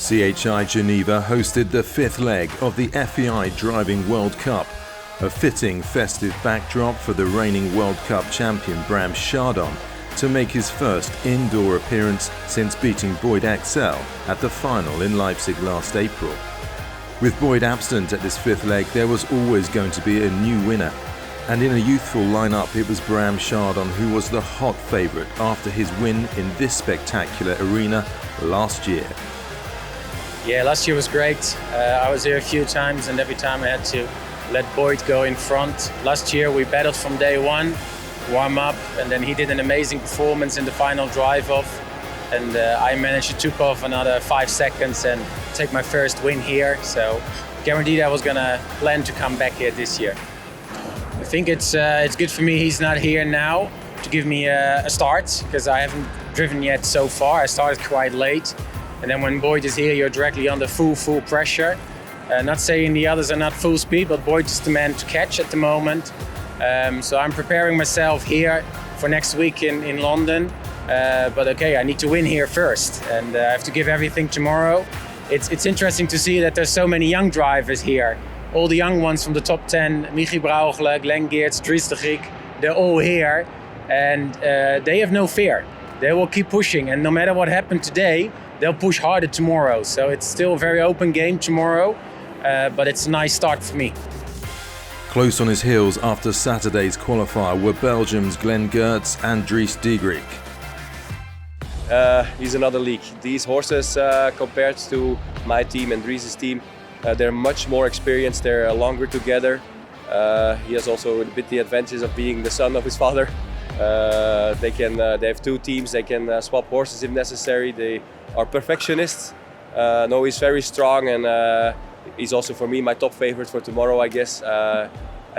CHI Geneva hosted the fifth leg of the FEI Driving World Cup, a fitting festive backdrop for the reigning World Cup champion Bram Chardon to make his first indoor appearance since beating Boyd Axel at the final in Leipzig last April. With Boyd absent at this fifth leg, there was always going to be a new winner, and in a youthful lineup it was Bram Chardon who was the hot favourite after his win in this spectacular arena last year. Yeah, last year was great. I was here a few times and every time I had to let Boyd go in front. Last year we battled from day one, warm up, and then he did an amazing performance in the final drive-off. And I managed to took off another 5 seconds and take my first win here. So guaranteed I was gonna plan to come back here this year. I think it's good for me he's not here now to give me a start, because I haven't driven yet so far. I started quite late. And then when Boyd is here, you're directly under full pressure. Not saying the others are not full speed, but Boyd is the man to catch at the moment. So I'm preparing myself here for next week in London. But okay, I need to win here first, and I have to give everything tomorrow. It's interesting to see that there's so many young drivers here. All the young ones from the top 10, Michi Brauchle, Glenn Geerts, Dries de Griek, they're all here, and they have no fear. They will keep pushing, and no matter what happened today, they'll push harder tomorrow. So it's still a very open game tomorrow, but it's a nice start for me. Close on his heels after Saturday's qualifier were Belgium's Glenn Geerts and Dries de Griek. He's another league. These horses, compared to my team and Dries' team, they're much more experienced, they're longer together. He has also a bit the advantage of being the son of his father. They have two teams, they can swap horses if necessary. They are perfectionists. No, he's very strong, and he's also for me my top favorite for tomorrow, I guess. I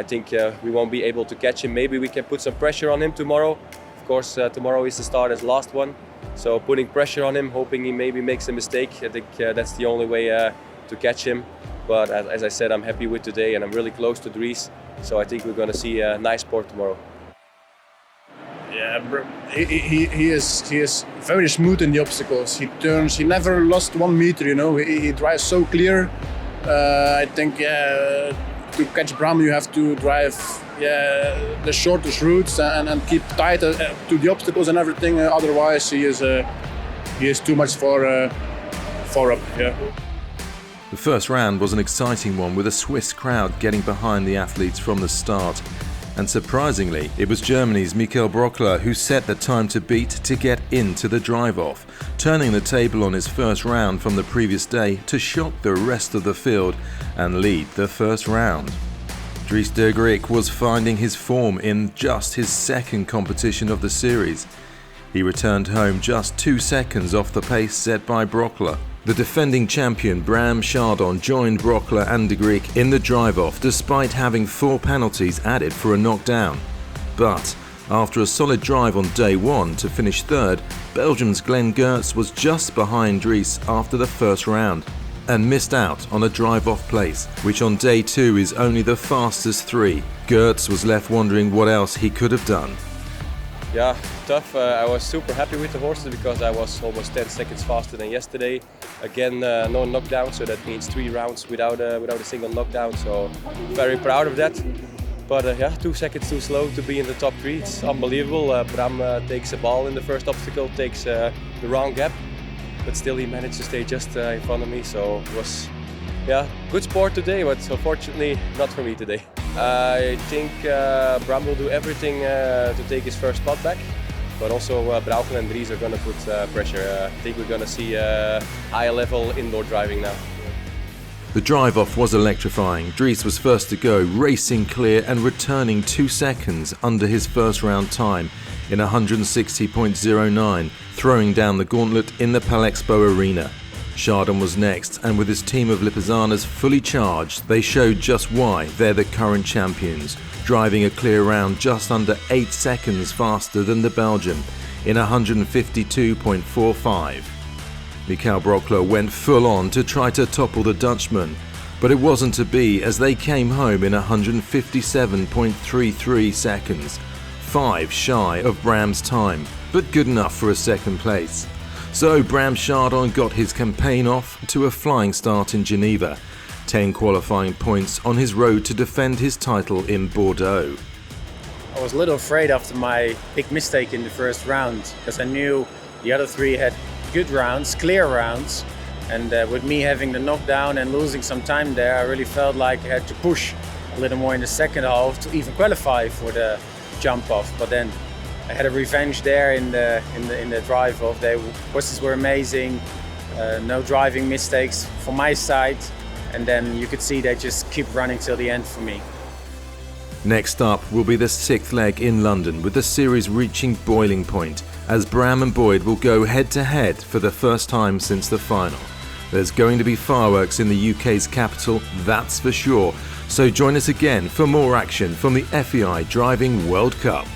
think we won't be able to catch him. Maybe we can put some pressure on him tomorrow. Of course, tomorrow is the start as last one. So putting pressure on him, hoping he maybe makes a mistake. I think that's the only way to catch him. But as I said, I'm happy with today, and I'm really close to Dries. So I think we're going to see a nice sport tomorrow. Yeah, he is very smooth in the obstacles. He turns. He never lost 1 meter. You know, he drives so clear. I think to catch Bram, you have to drive the shortest routes and keep tight to the obstacles and everything. Otherwise, he is too much for up. Yeah. The first round was an exciting one, with a Swiss crowd getting behind the athletes from the start. And surprisingly, it was Germany's Michael Brockler who set the time to beat to get into the drive-off, turning the table on his first round from the previous day to shock the rest of the field and lead the first round. Dries de Griek was finding his form in just his second competition of the series. He returned home just 2 seconds off the pace set by Brockler. The defending champion Bram Chardon joined Brockler and de Griek in the drive-off despite having 4 penalties added for a knockdown. But after a solid drive on day one to finish third, Belgium's Glenn Geerts was just behind Dries after the first round and missed out on a drive-off place, which on day two is only the fastest 3. Geerts was left wondering what else he could have done. Yeah, tough. I was super happy with the horses because I was almost 10 seconds faster than yesterday. Again, no knockdown, so that means 3 rounds without a single knockdown. So very proud of that. But 2 seconds too slow to be in the top 3. It's unbelievable. Bram takes a ball in the first obstacle, takes the wrong gap, but still he managed to stay just in front of me. So it was good sport today, but unfortunately not for me today. I think Bram will do everything to take his first spot back, but also Brauchle and Dries are going to put pressure. I think we're going to see higher level indoor driving now. The drive-off was electrifying. Dries was first to go, racing clear and returning 2 seconds under his first round time in 160.09, throwing down the gauntlet in the Palexpo arena. Chardon was next, and with his team of Lipizzaners fully charged, they showed just why they're the current champions, driving a clear round just under 8 seconds faster than the Belgian in 152.45. Michael Brockler went full on to try to topple the Dutchman, but it wasn't to be as they came home in 157.33 seconds, 5 shy of Bram's time, but good enough for a second place. So Bram Chardon got his campaign off to a flying start in Geneva. 10 qualifying points on his road to defend his title in Bordeaux. I was a little afraid after my big mistake in the first round, because I knew the other three had good rounds, clear rounds, and with me having the knockdown and losing some time there, I really felt like I had to push a little more in the second half to even qualify for the jump off. But then I had a revenge there in the drive off. The horses were amazing, no driving mistakes from my side, and then you could see they just keep running till the end for me. Next up will be the 6th leg in London, with the series reaching boiling point, as Bram and Boyd will go head-to-head for the first time since the final. There's going to be fireworks in the UK's capital, that's for sure, so join us again for more action from the FEI Driving World Cup.